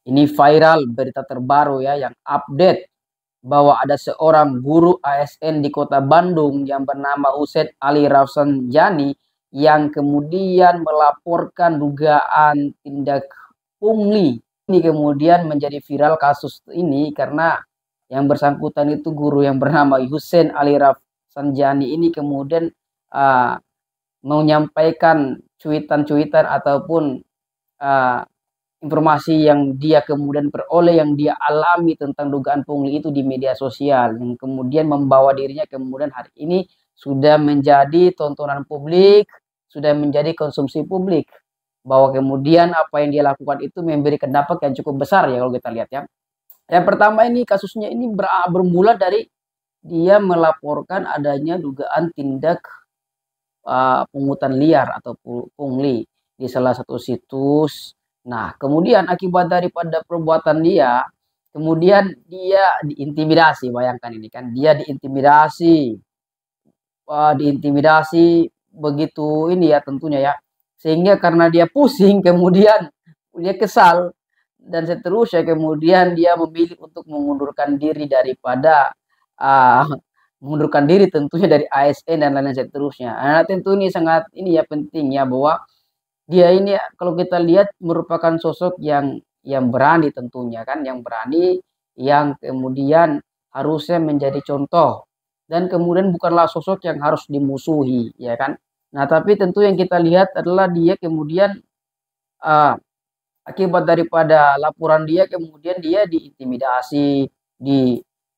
Ini viral berita terbaru ya yang update bahwa ada seorang guru ASN di Kota Bandung yang bernama Husein Ali Rafsanjani yang kemudian melaporkan dugaan tindak pungli. Ini kemudian menjadi viral kasus ini karena yang bersangkutan itu guru yang bernama Husein Ali Rafsanjani ini kemudian uh, menyampaikan cuitan-cuitan ataupun uh, informasi yang dia kemudian peroleh, yang dia alami tentang dugaan pungli itu di media sosial, yang kemudian membawa dirinya kemudian hari ini sudah menjadi tontonan publik, sudah menjadi konsumsi publik, bahwa kemudian apa yang dia lakukan itu memberikan dampak yang cukup besar ya kalau kita lihat ya. Yang pertama ini kasusnya ini bermula dari dia melaporkan adanya dugaan tindak pungutan liar atau pungli di salah satu situs. Nah, kemudian akibat daripada perbuatan dia, kemudian dia diintimidasi. Bayangkan ini kan, dia diintimidasi begitu ini ya tentunya ya. Sehingga karena dia pusing, kemudian dia kesal dan seterusnya, kemudian dia memilih untuk mengundurkan diri daripada uh, mengundurkan diri tentunya dari ASN dan lain-lain seterusnya. Nah, tentu ini sangat ini ya penting ya bahwa dia ini kalau kita lihat merupakan sosok yang berani tentunya kan, yang berani, yang kemudian harusnya menjadi contoh dan kemudian bukanlah sosok yang harus dimusuhi ya kan. Nah, tapi tentu yang kita lihat adalah dia kemudian uh, akibat daripada laporan dia kemudian dia diintimidasi,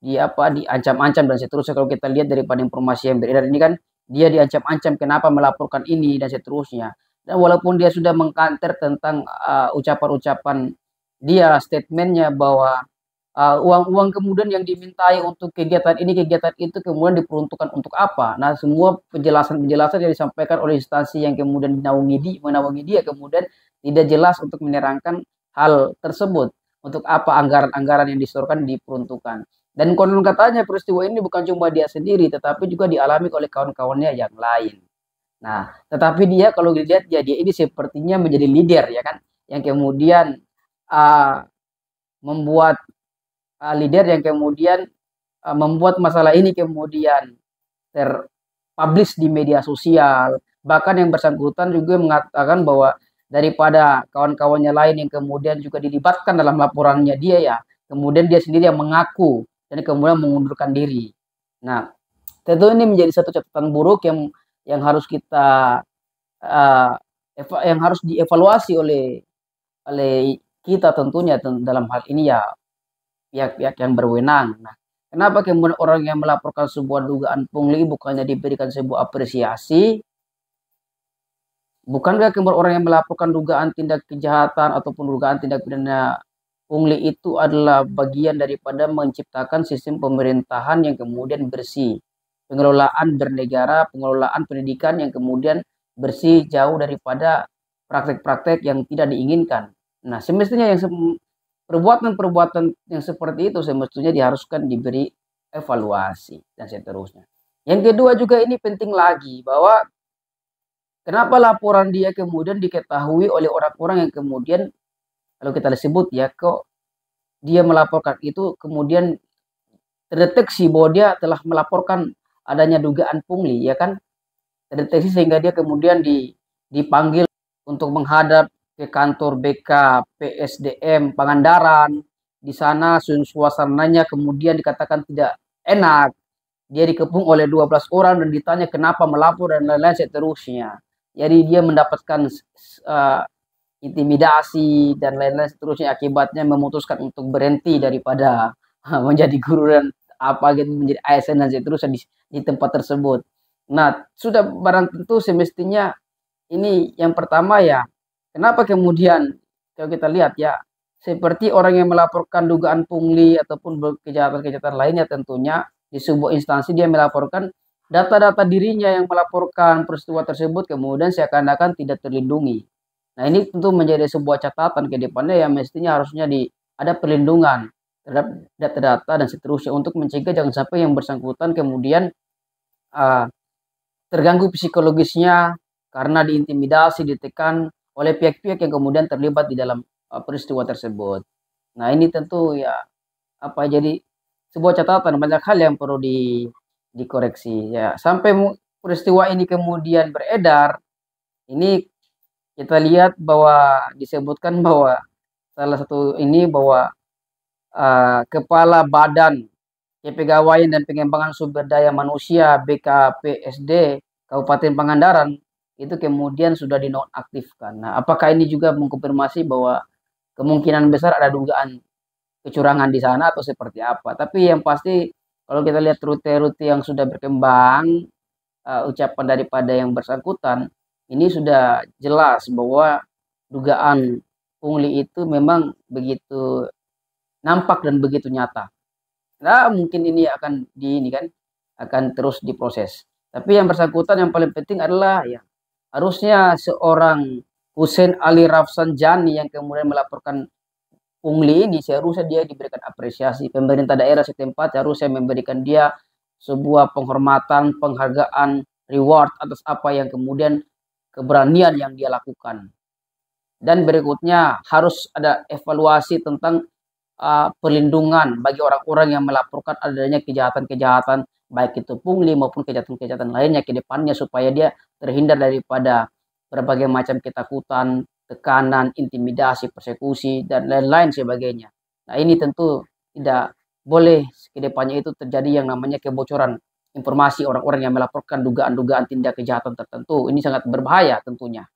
diancam-ancam dan seterusnya. Kalau kita lihat daripada informasi yang beredar ini kan dia diancam-ancam kenapa melaporkan ini dan seterusnya. Dan walaupun dia sudah mengkanter tentang ucapan-ucapan dia, statementnya bahwa uang-uang kemudian yang dimintai untuk kegiatan ini, kegiatan itu kemudian diperuntukkan untuk apa. Nah, semua penjelasan-penjelasan yang disampaikan oleh instansi yang kemudian menaungi dia kemudian tidak jelas untuk menerangkan hal tersebut. Untuk apa anggaran-anggaran yang disetorkan diperuntukkan. Dan konon katanya peristiwa ini bukan cuma dia sendiri, tetapi juga dialami oleh kawan-kawannya yang lain. Nah, tetapi dia kalau dilihat ya dia ini sepertinya menjadi leader ya kan, yang kemudian uh, membuat leader yang kemudian membuat masalah ini kemudian terpublish di media sosial. Bahkan yang bersangkutan juga mengatakan bahwa daripada kawan-kawannya lain yang kemudian juga dilibatkan dalam laporannya dia ya, kemudian dia sendiri yang mengaku dan kemudian mengundurkan diri. Nah, tentu ini menjadi satu catatan buruk yang harus kita uh, yang harus dievaluasi oleh kita tentunya dalam hal ini ya pihak-pihak yang berwenang. Nah, kenapa kemudian orang yang melaporkan sebuah dugaan pungli bukannya diberikan sebuah apresiasi? Bukankah kemudian orang yang melaporkan dugaan tindak kejahatan ataupun dugaan tindak pidana pungli itu adalah bagian daripada menciptakan sistem pemerintahan yang kemudian bersih, pengelolaan bernegara, pengelolaan pendidikan yang kemudian bersih jauh daripada praktek-praktek yang tidak diinginkan. Nah, semestinya yang perbuatan-perbuatan yang seperti itu semestinya diharuskan diberi evaluasi dan seterusnya. Yang kedua juga ini penting lagi bahwa kenapa laporan dia kemudian diketahui oleh orang-orang yang kemudian kalau kita sebut ya kok dia melaporkan itu kemudian terdeteksi bahwa dia telah melaporkan adanya dugaan pungli ya kan, terdeteksi sehingga dia kemudian dipanggil untuk menghadap ke kantor BK PSDM Pangandaran. Di sana suasananya kemudian dikatakan tidak enak. Dia dikepung oleh 12 orang dan ditanya kenapa melapor dan lain-lain seterusnya. Jadi dia mendapatkan intimidasi dan lain-lain seterusnya, akibatnya memutuskan untuk berhenti daripada menjadi guru dan apa gitu, menjadi ASN dan seterusnya di tempat tersebut. Nah, sudah barang tentu semestinya ini yang pertama ya, kenapa kemudian kalau kita lihat ya, seperti orang yang melaporkan dugaan pungli ataupun kejahatan-kejahatan lainnya tentunya di sebuah instansi dia melaporkan data-data dirinya yang melaporkan peristiwa tersebut kemudian seakan-akan tidak terlindungi. Nah, ini tentu menjadi sebuah catatan ke depannya yang mestinya harusnya ada perlindungan terhadap data-data dan seterusnya untuk mencegah jangan sampai yang bersangkutan kemudian uh, terganggu psikologisnya karena diintimidasi, ditekan oleh pihak-pihak yang kemudian terlibat di dalam peristiwa tersebut. Nah, ini tentu ya jadi sebuah catatan banyak hal yang perlu dikoreksi ya. Sampai peristiwa ini kemudian beredar, ini kita lihat bahwa disebutkan bahwa salah satu ini bahwa Kepala Badan Kepegawaian dan Pengembangan Sumber Daya Manusia BKPSD Kabupaten Pangandaran itu kemudian sudah dinonaktifkan. Nah, apakah ini juga mengkonfirmasi bahwa kemungkinan besar ada dugaan kecurangan di sana atau seperti apa? Tapi yang pasti kalau kita lihat rute-rute yang sudah berkembang, ucapan daripada yang bersangkutan, ini sudah jelas bahwa dugaan pungli itu memang begitu nampak dan begitu nyata. Nah, mungkin ini akan ini kan akan terus diproses. Tapi yang bersangkutan yang paling penting adalah ya harusnya seorang Hussein Ali Rafsanjani yang kemudian melaporkan pungli ini seharusnya dia diberikan apresiasi. Pemerintah daerah setempat harusnya memberikan dia sebuah penghormatan, penghargaan, reward atas apa yang kemudian keberanian yang dia lakukan. Dan berikutnya harus ada evaluasi tentang perlindungan bagi orang-orang yang melaporkan adanya kejahatan-kejahatan baik itu pungli maupun kejahatan-kejahatan lainnya ke depannya supaya dia terhindar daripada berbagai macam ketakutan, tekanan, intimidasi, persekusi dan lain-lain sebagainya. Nah, ini tentu tidak boleh ke depannya itu terjadi yang namanya kebocoran informasi orang-orang yang melaporkan dugaan-dugaan tindak kejahatan tertentu. Ini sangat berbahaya tentunya.